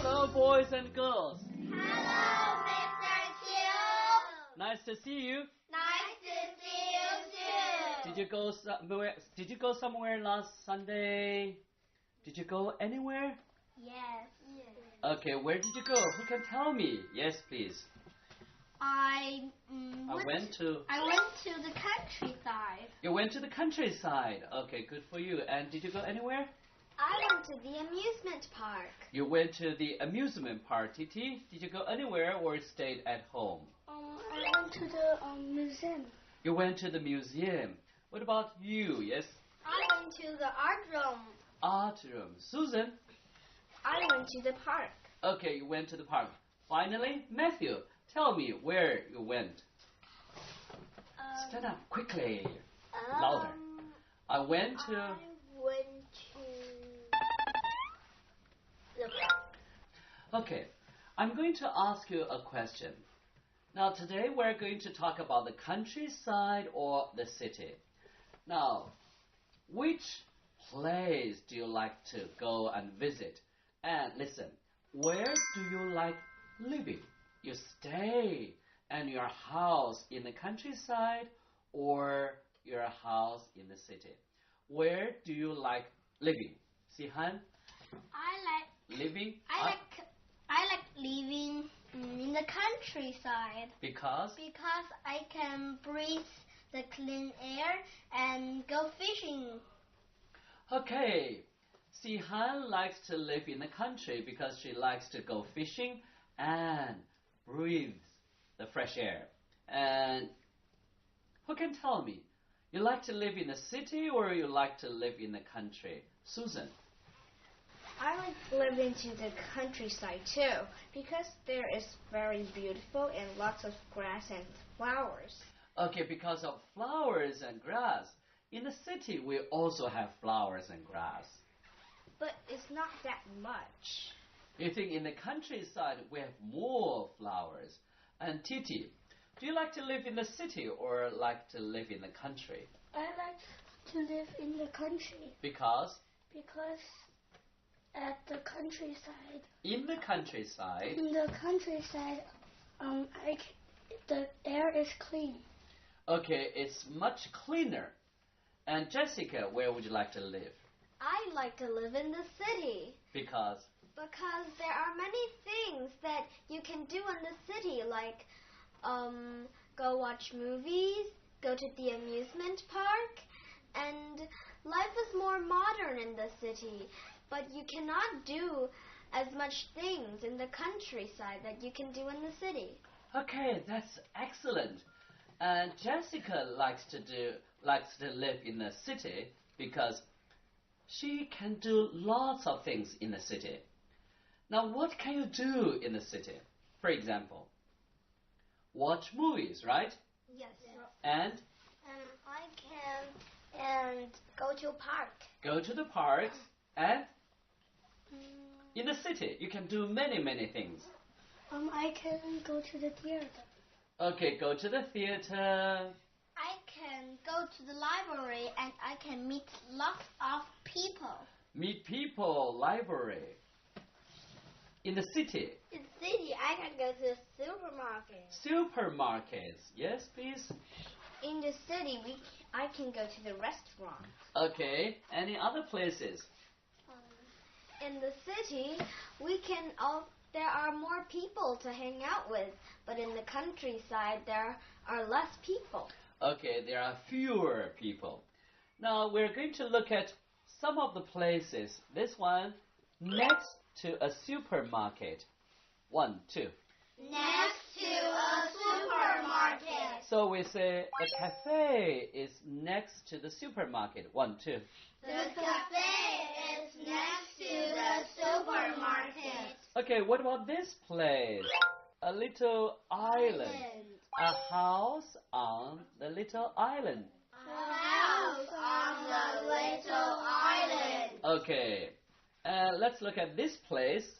Hello, boys and girls. Hello, Mr. Q. Nice to see you. Nice to see you too. Did you go somewhere last Sunday? Did you go anywhere? Yes. Okay, where did you go? Who can tell me? Yes, please. I went to the countryside. You went to the countryside. Okay, good for you. And did you go anywhere? I went to the amusement park. You went to the amusement park, Titi. Did you go anywhere or stayed at home? I went to the museum. You went to the museum. What about you? Yes? I went to the art room. Art room. Susan? I went to the park. Okay, you went to the park. Finally, Matthew, tell me where you went. Stand up quickly. Louder. I went to the park. Okay, I'm going to ask you a question. Now, today we're going to talk about the countryside or the city. Now, which place do you like to go and visit? And listen, where do you like living? You stay in your house in the countryside or your house in the city? Where do you like living? Sihan? Living? I like living in the countryside. Because? Because I can breathe the clean air and go fishing. Okay. Sihan likes to live in the country because she likes to go fishing and breathe the fresh air. And who can tell me? You like to live in the city or you like to live in the country? Susan? I like living in the countryside too because there is very beautiful and lots of grass and flowers. Okay, because of flowers and grass. In the city, we also have flowers and grass. But it's not that much. You think in the countryside, we have more flowers. And Titi, do you like to live in the city or like to live in the country? I like to live in the country. Because? Because at the countryside. In the countryside? In the countryside, the air is clean. Okay, it's much cleaner. And Jessica, where would you like to live? I like to live in the city. Because? Because there are many things that you can do in the city, like go watch movies, go to the amusement park, and life is more modern in the city. But you cannot do as much things in the countryside that you can do in the city. Okay, that's excellent. And Jessica likes to live in the city because she can do lots of things in the city. Now, what can you do in the city? For example, watch movies, right? Yes. And I can go to a park. Go to the park and in the city you can do many things. I can go to the theater. Okay, go to the theater. I can go to the library and I can meet lots of people. Meet people, library. In the city. In the city, I can go to the supermarket. Supermarkets, yes, please. In the city, I can go to the restaurant. Okay, any other places? In the city, there are more people to hang out with, but in the countryside, there are less people. Okay, there are fewer people. Now, we're going to look at some of the places. This one, next to a supermarket. 1, 2. Next to a supermarket. So we say the cafe is next to the supermarket. 1, 2. The cafe is next to the supermarket. Okay, what about this place? A little island. A house on the little island. A house on the little island. Okay, let's look at this place.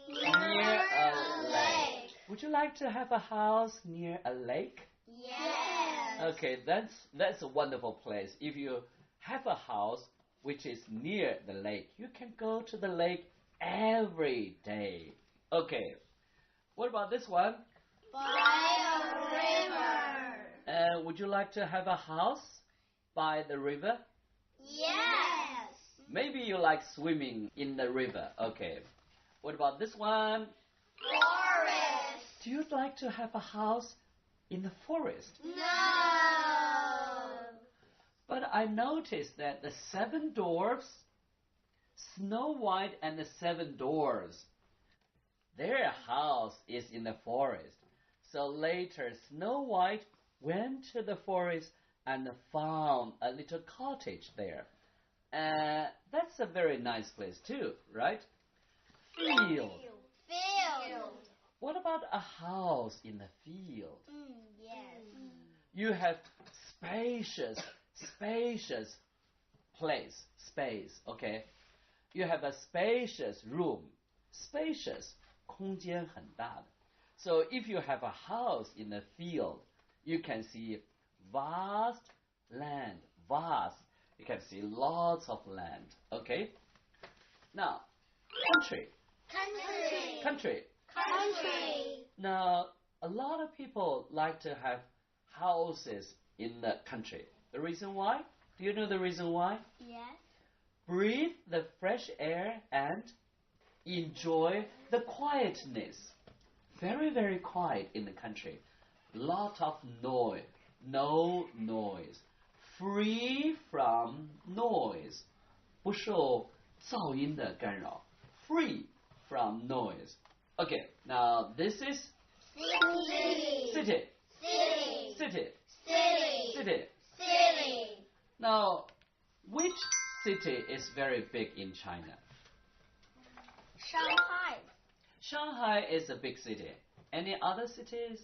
Near a lake. Would you like to have a house near a lake? Yes. Okay, that's a wonderful place. If you have a house which is near the lake, you can go to the lake every day. Okay. What about this one? By a river. Would you like to have a house by the river? Yes. Maybe you like swimming in the river. Okay. What about this one? Forest. Do you like to have a house in the forest? No. But I noticed that the 7 dwarfs, Snow White and the 7 dwarfs, their house is in the forest. So later Snow White went to the forest and found a little cottage there. That's a very nice place too, right? Field. Field. What about a house in the field? Yes. You have spacious space, okay? You have a spacious room. Spacious, 空间很大的. So if you have a house in the field, you can see vast land, vast. You can see lots of land, okay? Now, country. Now, a lot of people like to have houses in the country. The reason why? Do you know the reason why? Yes. Breathe the fresh air and enjoy the quietness. Very, very quiet in the country. Lot of noise. No noise. Free from noise. 不受噪音的干扰. Free from noise. Okay, now this is city. Now, which city is very big in China? Shanghai. Shanghai is a big city. Any other cities?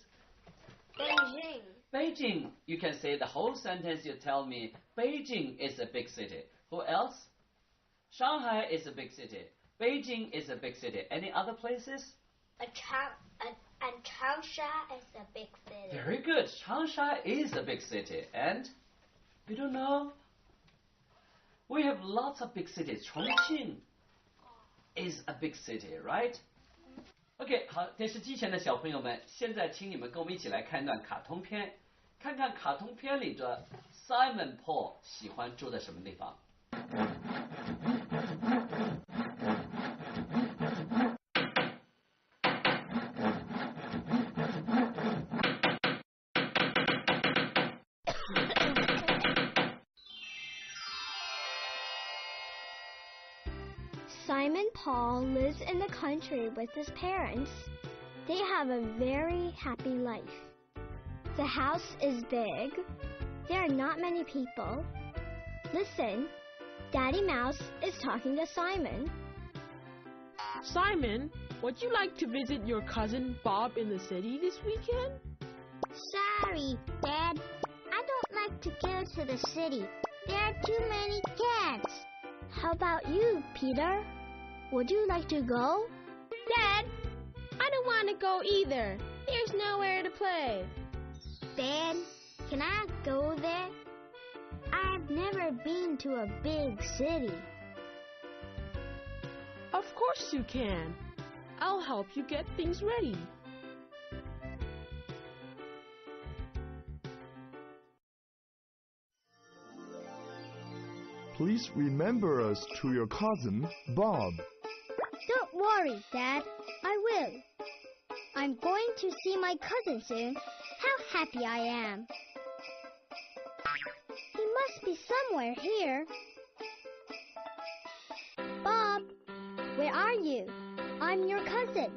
Beijing. Beijing. You can say the whole sentence. You tell me Beijing is a big city. Who else? Shanghai is a big city. Beijing is a big city. Any other places? And Changsha is a big city. Very good. Changsha is a big city. And you don't know? We have lots of big cities. Chongqing is a big city, right? OK, 好，电视机前的小朋友们，现在请你们跟我们一起来看一段卡通片，看看卡通片里的 Simon Paul 喜欢住在什么地方。Simon Paul lives in the country with his parents. They have a very happy life. The house is big. There are not many people. Listen, Daddy Mouse is talking to Simon. Simon, would you like to visit your cousin Bob in the city this weekend? Sorry, Dad. I don't like to go to the city. There are too many cats. How about you, Peter? Would you like to go? Dad, I don't want to go either. There's nowhere to play. Dad, can I go there? I've never been to a big city. Of course you can. I'll help you get things ready. Please remember us to your cousin, Bob. Don't worry, Dad. I will. I'm going to see my cousin soon. How happy I am. He must be somewhere here. Bob, where are you? I'm your cousin.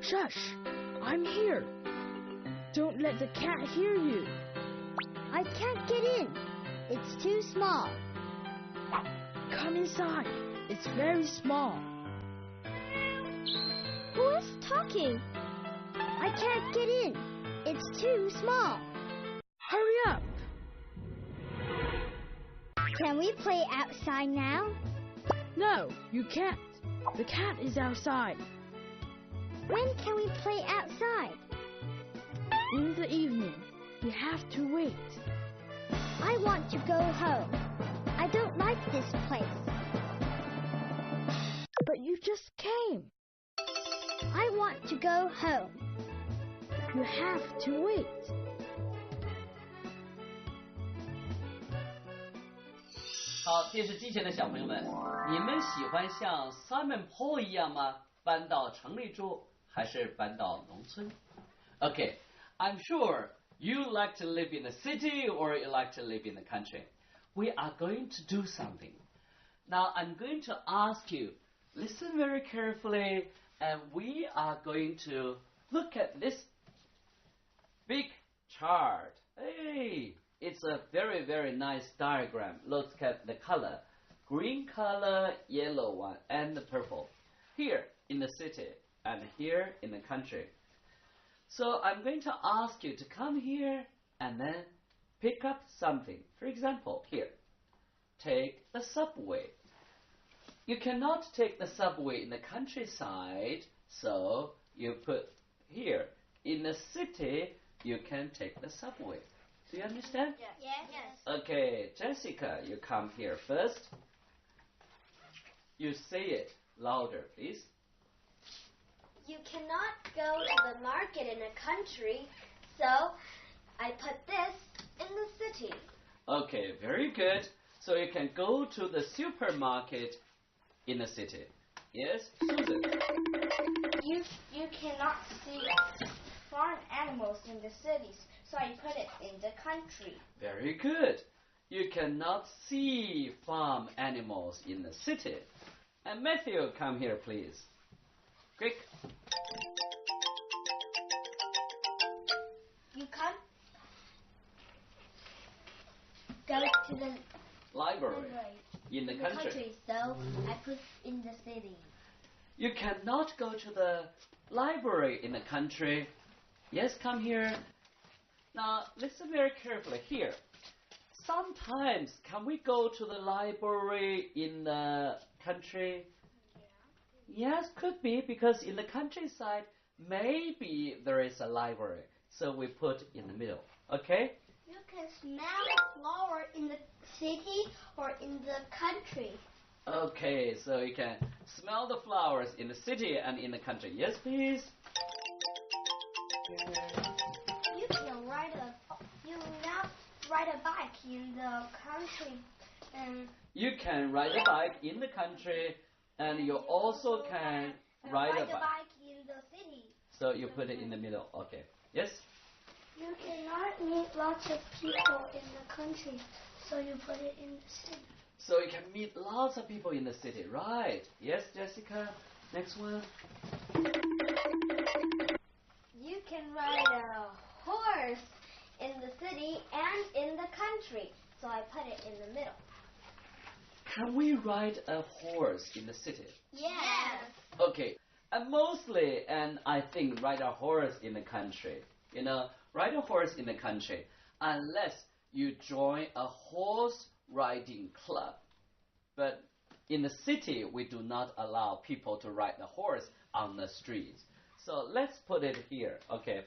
Shush! I'm here. Don't let the cat hear you. I can't get in. It's too small. Come inside. It's very small. Who is talking? I can't get in. It's too small. Hurry up. Can we play outside now? No, you can't. The cat is outside. When can we play outside? In the evening. You have to wait. I want to go home. I don't like this place. came. I want to go home. You have to wait. 好，电视机前的小朋友们，你们喜欢像 Simon Paul 一样吗？搬到城里住，还是搬到农村 ？Okay, I'm sure you like to live in the city or you like to live in the country. We are going to do something. Now I'm going to ask you, listen very carefully, and we are going to look at this big chart. Hey, it's a very, very nice diagram. Look at the color. Green color, yellow one, and the purple. Here in the city and here in the country. So I'm going to ask you to come here and then pick up something. For example, here, take the subway. You cannot take the subway in the countryside, so you put here. In the city, you can take the subway. Do you understand? Yes. Okay, Jessica, you come here first. You say it louder, please. You cannot go to the market in a country, so I put this in the city. Okay, very good. So you can go to the supermarket in the city. Yes, Susan? You cannot see farm animals in the cities, so I put it in the country. Very good. You cannot see farm animals in the city. And Matthew, come here, please. Quick. You can't go to the Library in the country. so I put in the city. You cannot go to the library in the country. Yes, come here. Now, listen very carefully here. Sometimes, can we go to the library in the country? Yes, could be, because in the countryside, maybe there is a library. So we put in the middle, okay? You can smell the flower in the city or in the country. Okay, so you can smell the flowers in the city and in the country. Yes, please? You can ride a bike in the country. You can ride a bike in the country, and you also can ride a bike in the city. So you put it in the middle. Okay. Yes? You cannot meet lots of people in the country, so you put it in the city. So you can meet lots of people in the city. Right. Yes, Jessica? Next one. You can ride a horse in the city and in the country. So I put it in the middle. Can we ride a horse in the city? Yes. Okay. And mostly, and I think ride a horse in the country. You know, ride a horse in the country unless you join a horse riding club. But in the city, we do not allow people to ride the horse on the streets. So let's put it here, okay?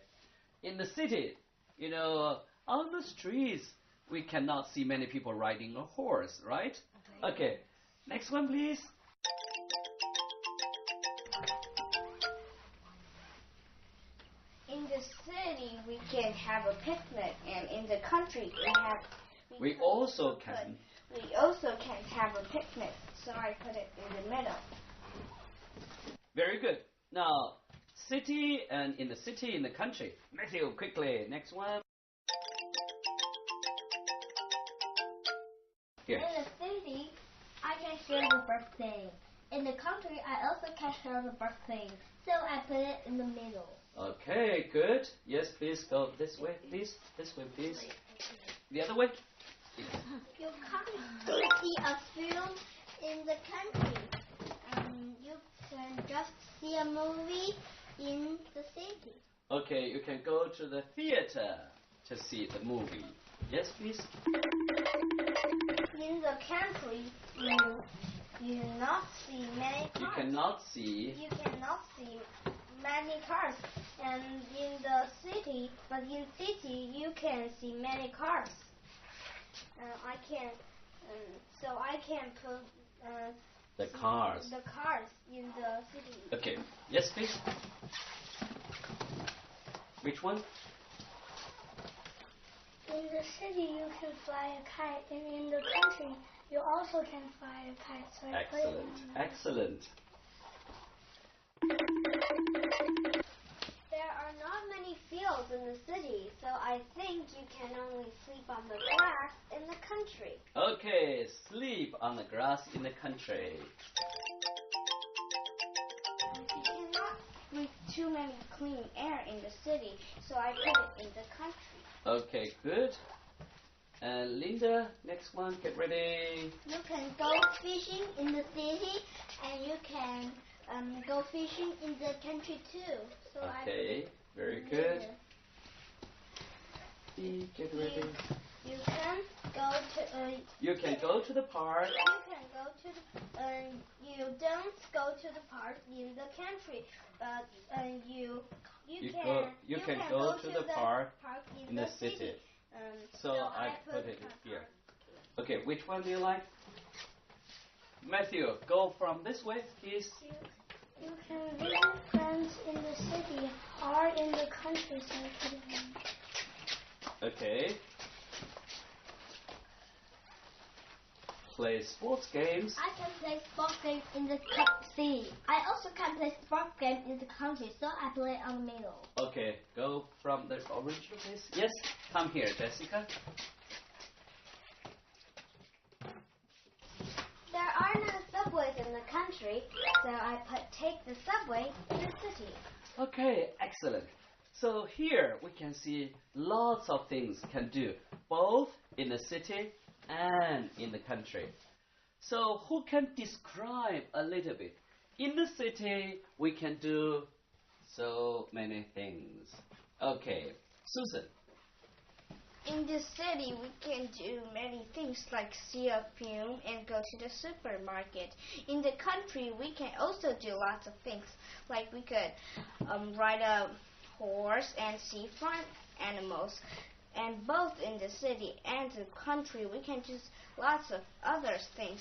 In the city, you know, on the streets, we cannot see many people riding a horse, right? Okay, next one, please. In the city, we can have a picnic, and in the country, We also can have a picnic, so I put it in the middle. Very good. Now, city and in the city, in the country. Matthew, quickly, next one. Here. In the city, I can hear the birthday. In the country, I also can hear the birthday. So I put it in the middle. Okay, good. Yes, please go this way, please. This way, please. The other way. You can't see a film in the country. You can just see a movie in the city. Okay, you can go to the theater to see the movie. Yes, please. In the country, you not see many cars. You cannot see. You cannot see many cars. And in the city, but in city, you can see many cars. I can put The cars. The cars in the city. Okay. Yes, please. Which one? In the city, you can fly a kite, and in the country, you also can fly a kite. So I put it Excellent. Excellent. There are not many fields in the city, so I think you can only sleep on the grass in the country. Okay, sleep on the grass in the country. You cannot breathe too many clean air in the city, so I put it in the country. Okay, good. And Linda, next one, get ready. You can go fishing in the city, and you can go fishing in the country too. So Okay, very good. Get ready. You can go to. You can go to the park. You can go to the. You don't go to the park in the country, but you can go to the park in the city. So I put it here. Okay, which one do you like? Matthew, go from this way, please. You can visit friends in the city or in the countryside. Okay. Play sports games. I can play sports games in the city. I also can play sports games in the country, so I play on the middle. Okay, go from the original place. Yes, come here, Jessica. There are no subways in the country, so I take the subway in the city. Okay, excellent. So here we can see lots of things can do, both in the city and in the country. So who can describe a little bit? In the city, we can do so many things. Okay, Susan. In the city, we can do many things like see a film and go to the supermarket. In the country, we can also do lots of things, like we could ride a horse and see farm animals. And both in the city and the country, we can do lots of other things,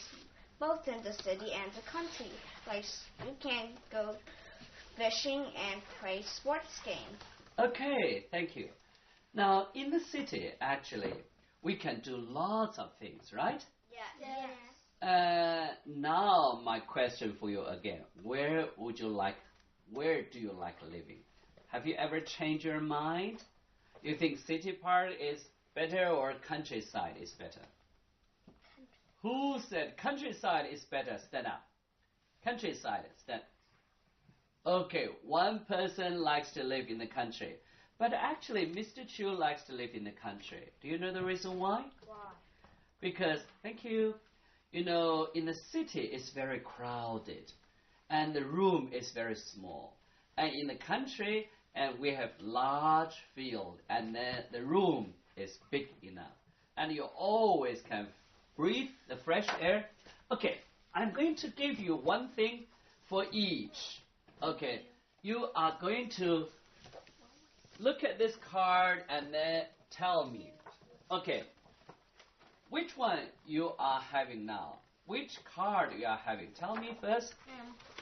both in the city and the country. Like we can go fishing and play sports games. Okay, thank you. Now, in the city, actually, we can do lots of things, right? Yes. Now, my question for you again. Where do you like living? Have you ever changed your mind? You think city part is better or countryside is better? Who said countryside is better? Stand up. Countryside, stand. Okay, one person likes to live in the country. But actually, Mr. Chu likes to live in the country. Do you know the reason why? Why? Because, thank you, you know, in the city it's very crowded. And the room is very small. And in the country, and we have large field, and then the room is big enough. And you always can breathe the fresh air. Okay, I'm going to give you one thing for each. Okay, you are going to look at this card and then tell me. Okay, which one you are having now? Which card you are having? Tell me first.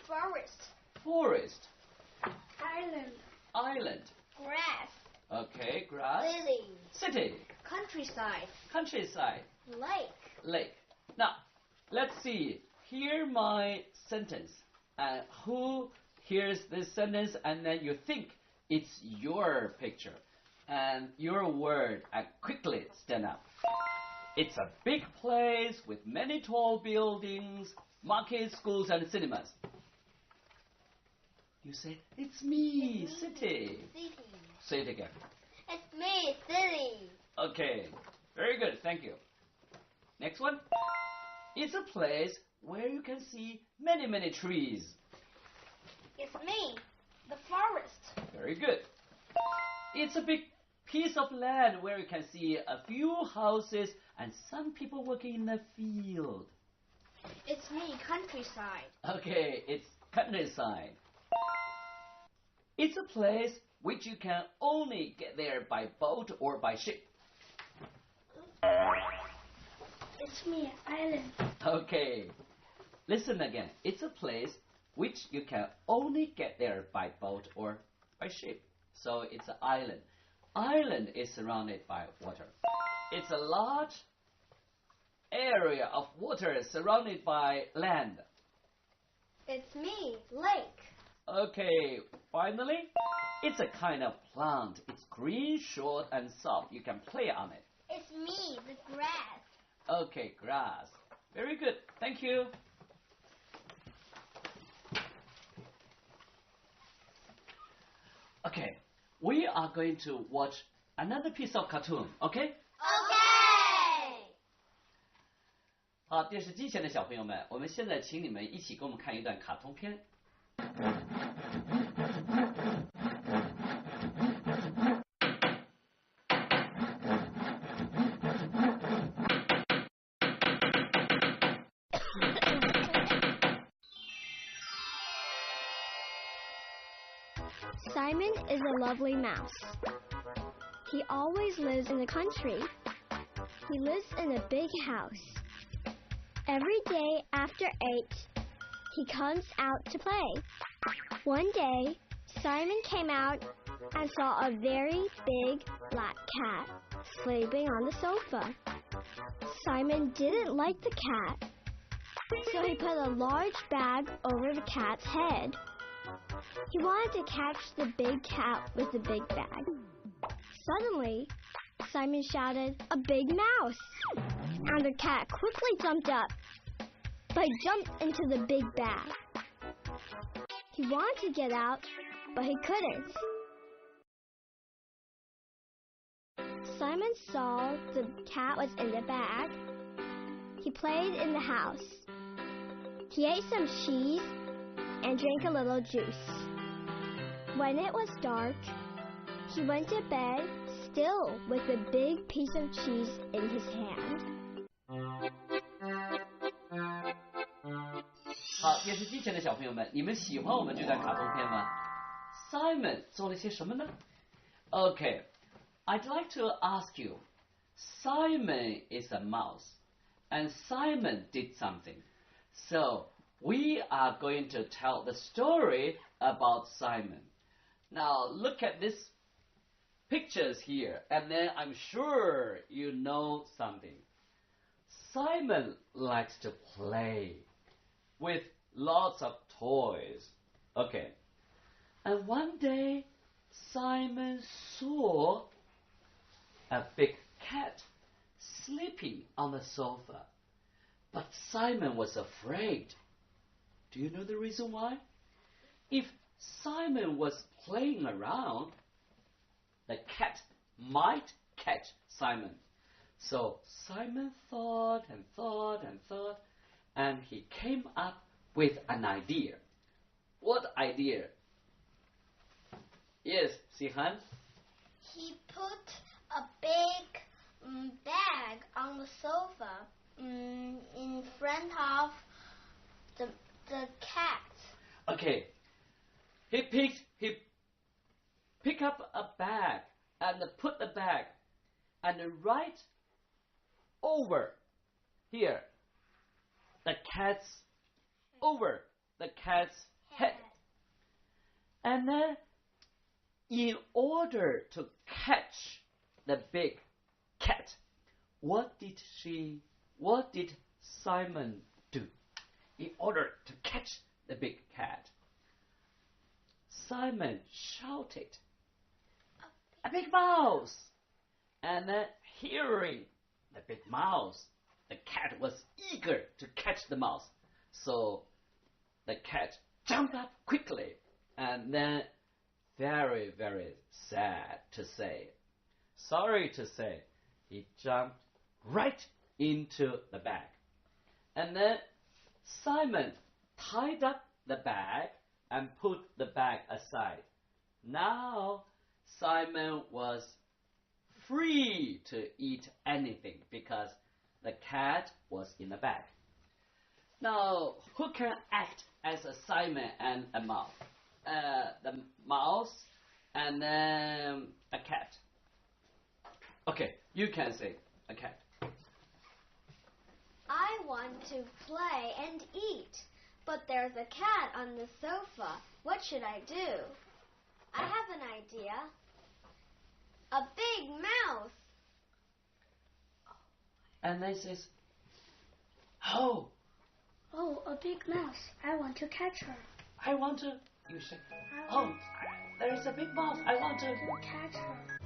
Forest. Forest. Island. Island. Grass. Okay, grass. City. City. Countryside. Countryside. Lake. Lake. Now, let's see. Hear my sentence. Who hears this sentence and then you think it's your picture and your word and quickly stand up. It's a big place with many tall buildings, markets, schools, and cinemas. You say, it's me, city. City. Say it again. It's me, city. Okay, very good, thank you. Next one. It's a place where you can see many, many trees. It's me, the forest. Very good. It's a big piece of land where you can see a few houses and some people working in the field. It's me, countryside. Okay, it's countryside. It's a place which you can only get there by boat or by ship. It's me, island. Okay. listen again. It's a place which you can only get there by boat or by ship. So it's an island. Island is surrounded by water. It's a large area of water surrounded by land. It's me, Lake. Okay, finally, it's a kind of plant. It's green, short, and soft. You can play on it. It's me, the grass. Okay, grass. Very good. Thank you. Okay, we are going to watch another piece of cartoon, okay? Okay. 好，电视机前的小朋友们，我们现在请你们一起跟我们看一段卡通片。Simon is a lovely mouse. He always lives in the country. He lives in a big house. Every day after 8, he comes out to play. One day, Simon came out and saw a very big black cat sleeping on the sofa. Simon didn't like the cat, so he put a large bag over the cat's head. He wanted to catch the big cat with the big bag. Suddenly, Simon shouted, "A big mouse!" And the cat quickly jumped up, but he jumped into the big bag. He wanted to get out, but he couldn't. Simon saw the cat was in the bag. He played in the house. He ate some cheese and drank a little juice. When it was dark, he went to bed still with a big piece of cheese in his hand. 好，电视机前的小朋友们，你们喜欢我们这段卡通片吗 ？Simon 做了些什么呢 ？Okay, I'd like to ask you. Simon is a mouse, and Simon did something. So we are going to tell the story about Simon. Now look at these pictures here, and then I'm sure you know something. Simon likes to play with lots of toys. Okay. And one day, Simon saw a big cat sleeping on the sofa. But Simon was afraid. Do you know the reason why? If Simon was playing around, the cat might catch Simon. So Simon thought and thought and thought, and he came up with an idea. What idea? Yes, Sihan? He put a big bag on the sofa in front of the cat. Okay. He picked up a bag and put the bag and right over here the cat's head. And then in order to catch the big cat, what did Simon do in order to catch the big cat? Simon shouted, "A big mouse!" And then hearing the big mouse, the cat was eager to catch the mouse. So the cat jumped up quickly, and then very, very sorry to say, he jumped right into the bag. And then Simon tied up the bag and put the bag aside. Now Simon was free to eat anything because the cat was in the bag. Now, who can act as a Simon and a mouse? The mouse and then a cat. Okay, you can say a cat. I want to play and eat. But there's a cat on the sofa. What should I do? I have an idea. A big mouse. And they says, oh. Oh, a big mouse. I want to catch her. I want to, you say, oh, there is a big mouse. I want to catch her.